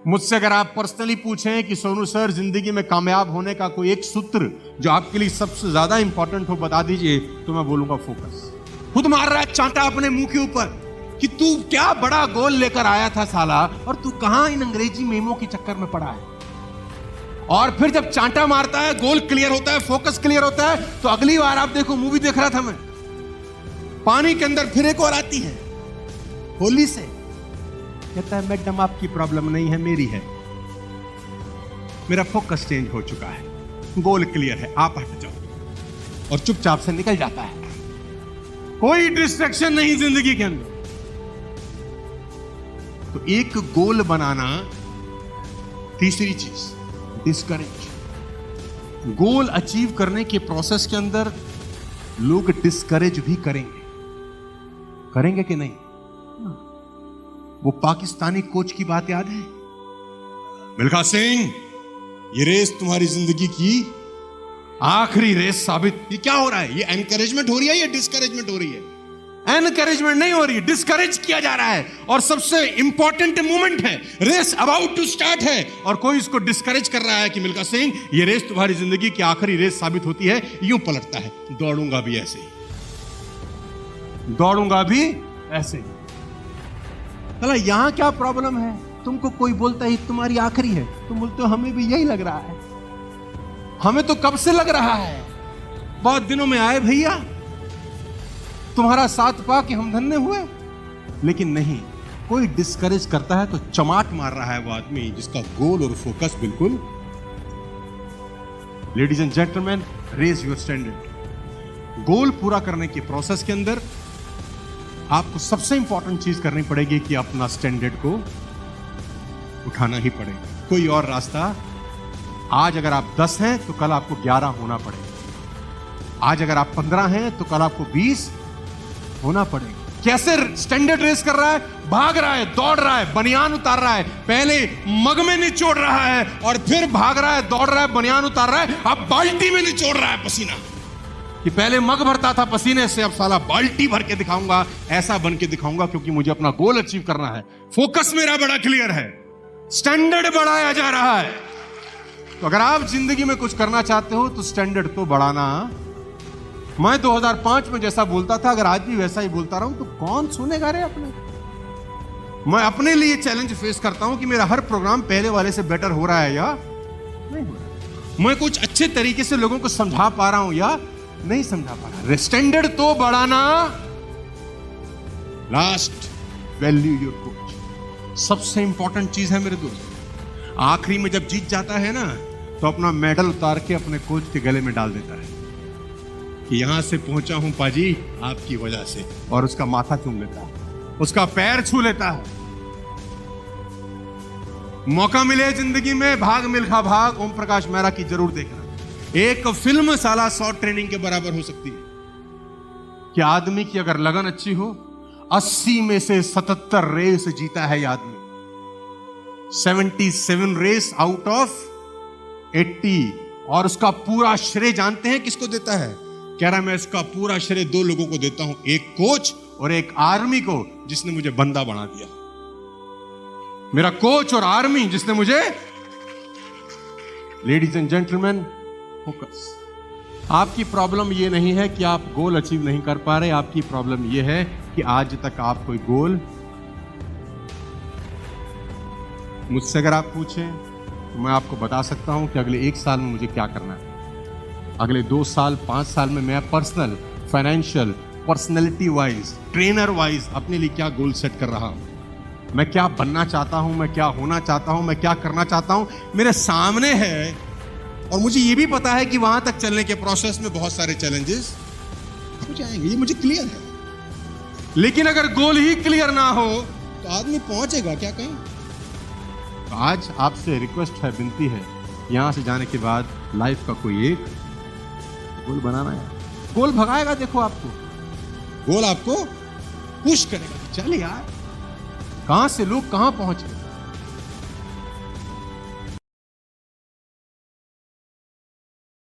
मुझसे अगर आप पर्सनली पूछें कि सोनू सर जिंदगी में कामयाब होने का कोई एक सूत्र जो आपके लिए सबसे ज्यादा इंपॉर्टेंट हो बता दीजिए, तो मैं बोलूंगा फोकस। खुद मार रहा है चांटा अपने मुंह के ऊपर कि तू क्या बड़ा गोल लेकर आया था साला, और तू कहां इन अंग्रेजी मेमो के चक्कर में पड़ा है। और फिर जब चांटा मारता है, गोल क्लियर होता है, फोकस क्लियर होता है, तो अगली बार आप देखो, मूवी देख रहा था मैं, पानी के अंदर फिर एक और आती है होली से, कहता है मैडम आपकी प्रॉब्लम नहीं है, मेरी है, मेरा फोकस चेंज हो चुका है, गोल क्लियर है, आप हट जाओ, और चुपचाप से निकल जाता है। कोई डिस्ट्रैक्शन नहीं जिंदगी के अंदर। तो एक गोल बनाना। तीसरी चीज, डिस्करेज। गोल अचीव करने के प्रोसेस के अंदर लोग डिस्करेज भी करेंगे कि नहीं? वो पाकिस्तानी कोच की बात याद है, मिल्खा सिंह, ये रेस तुम्हारी जिंदगी की आखिरी रेस साबित। ये क्या हो रहा है? ये एनकरेजमेंट हो रही है या डिस्करेजमेंट हो रही है? एनकरेजमेंट नहीं हो रही, डिस्करेज किया जा रहा है। और सबसे इंपॉर्टेंट मोमेंट है, रेस अबाउट टू स्टार्ट है, और कोई इसको डिस्करेज कर रहा है कि मिल्खा सिंह, ये रेस तुम्हारी जिंदगी की आखिरी रेस साबित होती है। यूं पलटता है, दौड़ूंगा भी ऐसे ही, दौड़ूंगा भी ऐसे ही। चला, यहां क्या प्रॉब्लम है? तुमको कोई बोलता है तुम्हारी आखिरी है, तुम बोलते हो हमें भी यही लग रहा है, हमें तो कब से लग रहा है, बहुत दिनों में आए भैया, तुम्हारा साथ पा के हम धन्य हुए। लेकिन नहीं, कोई डिस्करेज करता है तो चमाट मार रहा है वो आदमी जिसका गोल और फोकस बिल्कुल। Ladies and gentleman, raise your standard. Goal पूरा करने के प्रोसेस के अंदर आपको सबसे इंपॉर्टेंट चीज करनी पड़ेगी कि अपना स्टैंडर्ड को उठाना ही पड़ेगा। कोई और रास्ता? आज अगर आप 10 हैं तो कल आपको 11 होना पड़ेगा। आज अगर आप 15 हैं तो कल आपको 20 होना पड़ेगा। कैसे स्टैंडर्ड रेस कर रहा है? भाग रहा है, दौड़ रहा है, बनियान उतार रहा है, पहले मग में निचोड़ रहा है और फिर भाग रहा है, दौड़ रहा है, बनियान उतार रहा है, अब बाल्टी में निचोड़ रहा है पसीना। कि पहले मग भरता था पसीने से, अब साला बाल्टी भर के दिखाऊंगा, ऐसा बन के दिखाऊंगा, क्योंकि मुझे अपना गोल अचीव करना है। फोकस मेरा बड़ा क्लियर है, स्टैंडर्ड बढ़ाया जा रहा है। तो अगर आप जिंदगी में कुछ करना चाहते हो तो स्टैंडर्ड तो बढ़ाना। मैं 2005 में जैसा बोलता था, अगर आज भी वैसा ही बोलता रहूं तो कौन सुनेगा रे अपने। मैं अपने लिए चैलेंज फेस करता हूं कि मेरा हर प्रोग्राम पहले वाले से बेटर हो रहा है या नहीं हो रहा। मैं कुछ अच्छे तरीके से लोगों को समझा पा रहा हूं या नहीं समझा पा रहा। स्टैंडर्ड तो बढ़ाना। Last, value your coach. सबसे इंपॉर्टेंट चीज है मेरे दोस्त। आखिरी में जब जीत जाता है ना, तो अपना मेडल उतार के अपने कोच के गले में डाल देता है कि यहां से पहुंचा हूं पाजी आपकी वजह से, और उसका माथा चूम लेता है, उसका पैर छू लेता है। मौका मिले जिंदगी में, भाग मिल्खा भाग, ओम प्रकाश मेहरा की जरूर देखना। एक फिल्म साला 100 ट्रेनिंग के बराबर हो सकती है। कि आदमी की अगर लगन अच्छी हो, 80 में से 77 रेस जीता है ये आदमी। 77 रेस आउट ऑफ 80। और उसका पूरा श्रेय जानते हैं किसको देता है? कह रहा मैं इसका पूरा श्रेय 2 लोगों को देता हूं, एक कोच और एक आर्मी को, जिसने मुझे बंदा बना दिया। मेरा कोच और आर्मी जिसने मुझे। Ladies and gentleman, focus. आपकी प्रॉब्लम ये नहीं है कि आप गोल अचीव नहीं कर पा रहे, आपकी प्रॉब्लम ये है कि आज तक आप कोई गोल। मुझसे अगर आप पूछें तो मैं आपको बता सकता हूं कि अगले 1 साल में मुझे क्या करना है। अगले 2 साल 5 साल में मैं personal, financial, personality wise, trainer wise अपने लिए क्या गोल सेट कर रहा हूं। मैं क्या बनना चाहता हूं, मैं क्या होना चाहता हूं, मैं क्या करना चाहता हूं, मेरे सामने है। और मुझे ये भी पता है कि वहां तक चलने के प्रोसेस में बहुत सारे चैलेंजेस हो जाएंगे, ये मुझे क्लियर है। लेकिन अगर गोल ही क्लियर ना हो तो आदमी पहुंचेगा क्या कहीं? तो आज आपसे रिक्वेस्ट है, विनती है, यहां से जाने के बाद लाइफ का कोई एक गोल बनाना है। गोल भगाएगा, देखो आपको गोल आपको पुश करेगा। चल यार, कहां से लोग कहां पहुंच गए।